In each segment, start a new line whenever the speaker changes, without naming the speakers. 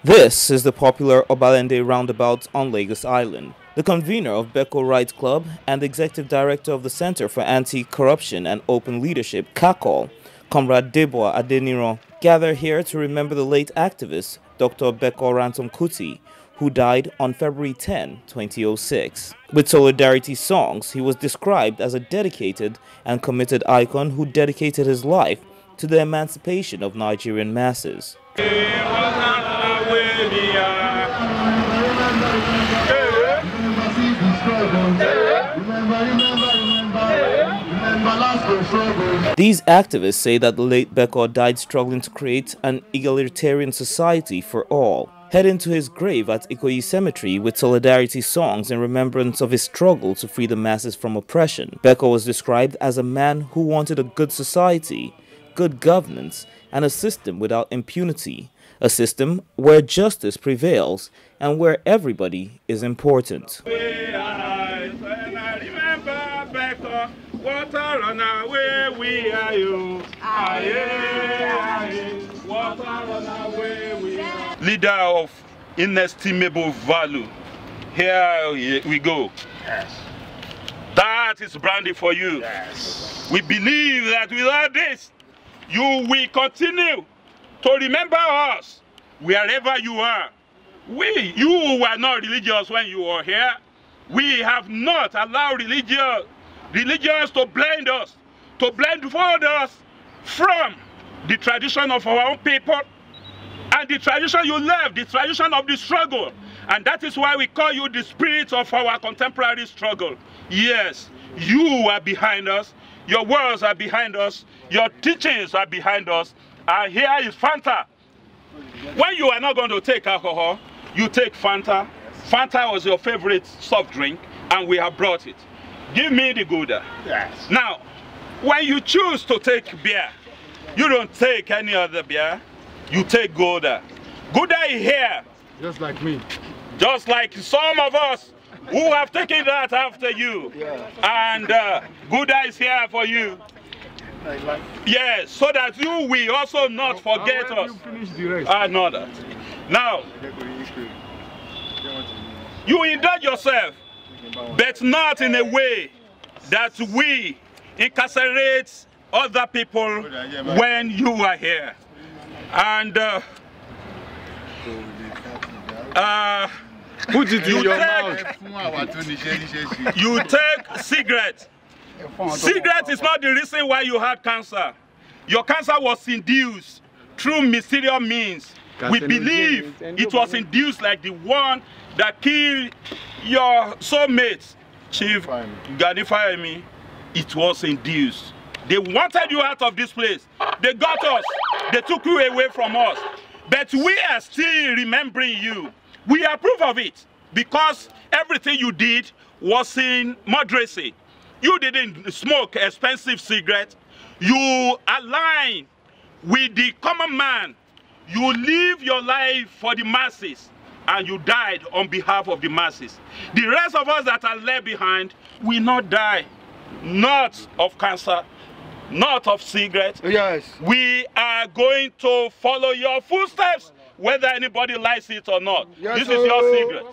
This is the popular Obalende roundabout on Lagos Island. The convener of Beko Rights Club and the executive director of the Center for Anti-Corruption and Open Leadership, CACOL, Comrade Debo Adeniran, gather here to remember the late activist, Dr. Beko Ransome Kuti, who died on February 10, 2006. With solidarity songs, he was described as a dedicated and committed icon who dedicated his life to the emancipation of Nigerian masses. These activists say that the late Beko died struggling to create an egalitarian society for all. Heading to his grave at Ikoyi Cemetery with solidarity songs in remembrance of his struggle to free the masses from oppression, Beko was described as a man who wanted a good society, good governance, and a system without impunity, a system where justice prevails and where everybody is important.
Leader of inestimable value. Here we go. Yes. That is brandy for you. Yes. We believe that without this, you will continue to remember us wherever you are. You were not religious when you were here. We have not allowed religions to blend us, to blindfold us from the tradition of our own people and the tradition you left, the tradition of the struggle. And that is why we call you the spirit of our contemporary struggle. Yes, you are behind us, your words are behind us, your teachings are behind us, and here is Fanta. When you are not going to take alcohol, you take Fanta. Fanta was your favorite soft drink, and we have brought it. Give me the Gouda. Yes. Now, when you choose to take beer, you don't take any other beer, you take Gouda. Gouda is here.
Just like me.
Just like some of us who have taken that after you. Yeah. And Gouda is here for you. Yes, so that you will also not forget us.
You finish the rest.
I know that. Now, you indulge yourself, but not in a way that we incarcerate other people when you are here. And
put it in your mouth.
You take cigarette. Cigarette is not the reason why you had cancer. Your cancer was induced through mysterious means. We believe it was induced like the one that killed your soulmate, Chief Ganifayemi. It was induced. They wanted you out of this place. They got us. They took you away from us. But we are still remembering you. We approve of it because everything you did was in moderacy. You didn't smoke expensive cigarettes. You align with the common man. You live your life for the masses, and you died on behalf of the masses. The rest of us that are left behind will not die, not of cancer, not of cigarettes. Yes. We are going to follow your footsteps, whether anybody likes it or not. Yes, this is your secret.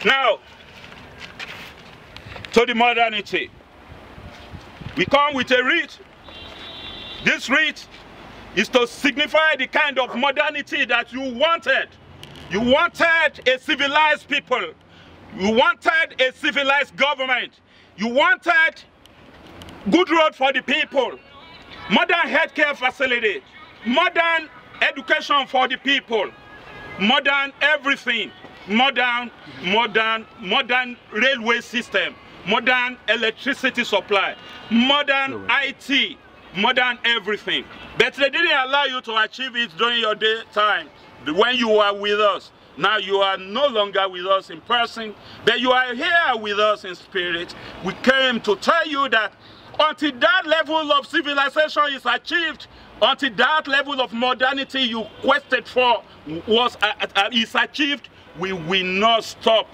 Now, to the modernity. We come with a wreath. This wreath is to signify the kind of modernity that you wanted. You wanted a civilized people. You wanted a civilized government. You wanted good road for the people. Modern healthcare facility. Modern education for the people. Modern everything. Modern railway system. Modern electricity supply. Modern IT. Modern everything. But they didn't allow you to achieve it during your daytime when you were with us. Now you are no longer with us in person, but you are here with us in spirit. We came to tell you that until that level of civilization is achieved, until that level of modernity you quested for is achieved, we will not stop.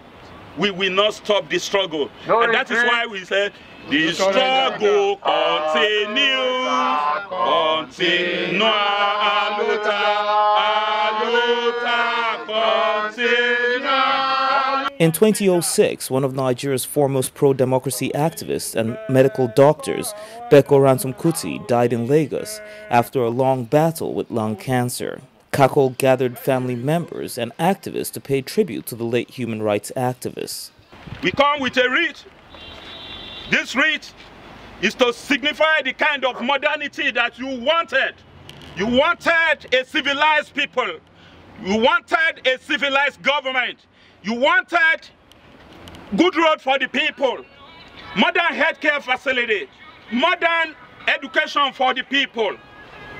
We will not stop the struggle. And that is why we say, the struggle continues.
In 2006, one of Nigeria's foremost pro-democracy activists and medical doctors, Beko Ransome Kuti, died in Lagos after a long battle with lung cancer. Kakol gathered family members and activists to pay tribute to the late human rights activists.
We come with a wreath. This wreath is to signify the kind of modernity that you wanted. You wanted a civilized people. You wanted a civilized government. You wanted good road for the people, modern healthcare facility, modern education for the people,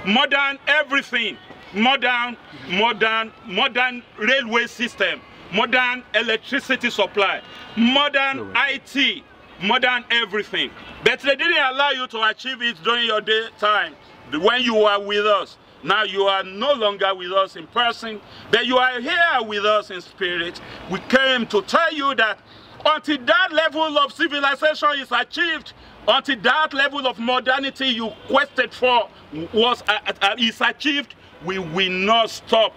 modern everything, modern railway system, modern electricity supply, modern IT, modern everything. But they didn't allow you to achieve it during your daytime when you were with us. Now you are no longer with us in person, but you are here with us in spirit. We came to tell you that until that level of civilization is achieved, until that level of modernity you quested for is achieved, we will not stop.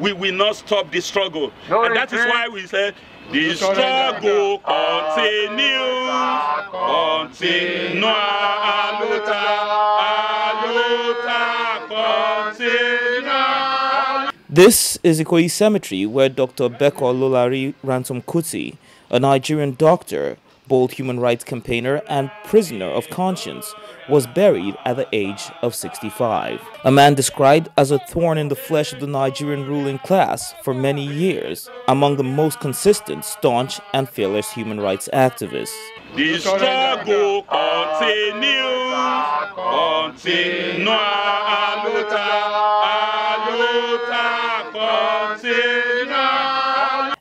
We will not stop the struggle. And that is why we say, the struggle continues,
This is Ikoyi Cemetery, where Dr. Beko Lolari Ransome Kuti, a Nigerian doctor, bold human rights campaigner and prisoner of conscience, was buried at the age of 65. A man described as a thorn in the flesh of the Nigerian ruling class for many years, among the most consistent, staunch and fearless human rights activists.
The struggle continues,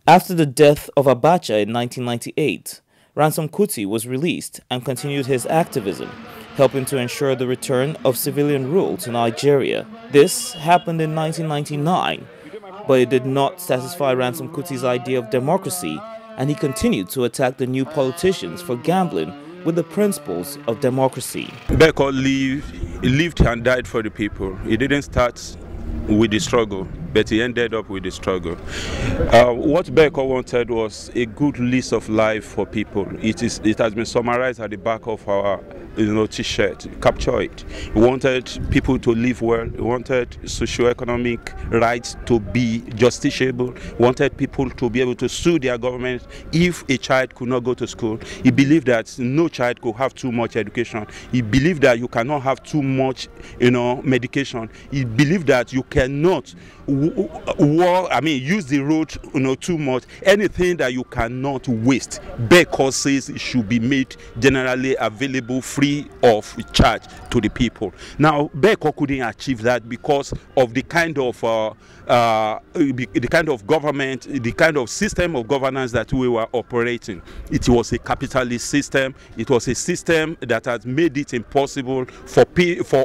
After the death of Abacha in 1998, Ransome Kuti was released and continued his activism, helping to ensure the return of civilian rule to Nigeria. This happened in 1999, but it did not satisfy Ransome Kuti's idea of democracy, and he continued to attack the new politicians for gambling with the principles of democracy.
Beko lived and died for the people. He didn't start with the struggle, but he ended up with the struggle. What Beko wanted was a good lease of life for people. It has been summarized at the back of our t-shirt. Capture it. He wanted people to live well. He wanted socio-economic rights to be justiciable. He wanted people to be able to sue their government if a child could not go to school. He believed that no child could have too much education. He believed that you cannot have too much, medication. He believed that you cannot use the road, too much. Anything that you cannot waste. Beko says it should be made generally available, free of charge to the people. Now, Beko couldn't achieve that because of the kind of government, the kind of system of governance that we were operating. It was a capitalist system. It was a system that has made it impossible for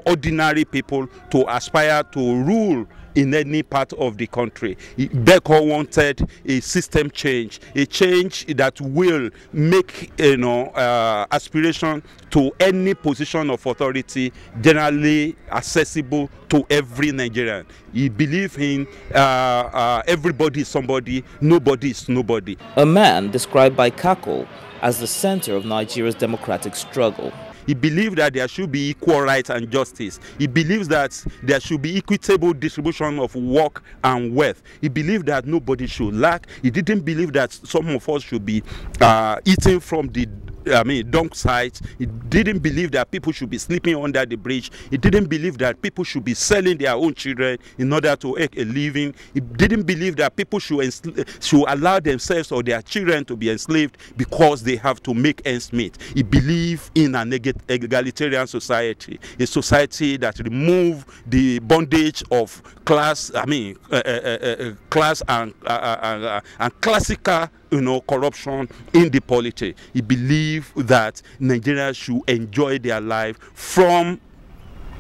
ordinary people to aspire to rule in any part of the country. Beko wanted a system change, a change that will make aspiration to any position of authority generally accessible to every Nigerian. He believed in everybody is somebody, nobody is nobody.
A man described by Kakol as the center of Nigeria's democratic struggle.
He believed that there should be equal rights and justice. He believes that there should be equitable distribution of work and wealth. He believed that nobody should lack. He didn't believe that some of us should be eating from the dump sites. He didn't believe that people should be sleeping under the bridge. He didn't believe that people should be selling their own children in order to make a living. He didn't believe that people should allow themselves or their children to be enslaved because they have to make ends meet. He believed in an egalitarian society, a society that removes the bondage of class, class and classical corruption in the polity. He believed that Nigerians should enjoy their life from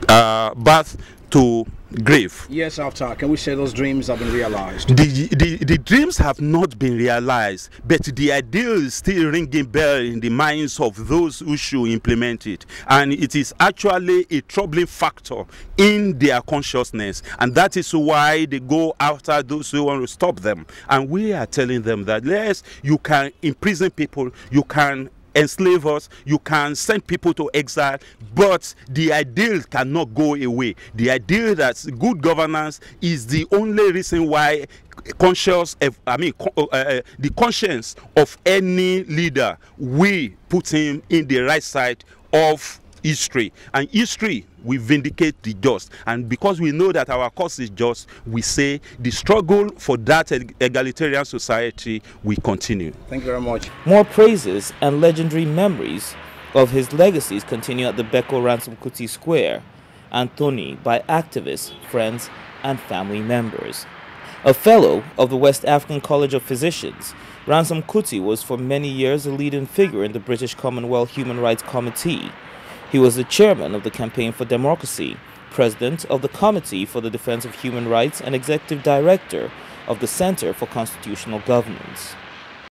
birth to
grave.
Years after, can we say those dreams have been realized?
The dreams have not been realized, but the ideal is still ringing bell in the minds of those who should implement it. And it is actually a troubling factor in their consciousness. And that is why they go after those who want to stop them. And we are telling them that, yes, you can imprison people, you can enslave us, you can send people to exile, but the ideal cannot go away. The ideal that good governance is the only reason why the conscience of any leader, we put him in the right side of history, and history will vindicate the just. And because we know that our cause is just, we say the struggle for that egalitarian society will continue.
Thank you very much.
More praises and legendary memories of his legacies continue at the Beko Ransome Kuti Square, Anthony, by activists, friends, and family members. A fellow of the West African College of Physicians, Ransome Kuti was for many years a leading figure in the British Commonwealth Human Rights Committee. He was the chairman of the Campaign for Democracy, president of the Committee for the Defense of Human Rights, and executive director of the Center for Constitutional Governance.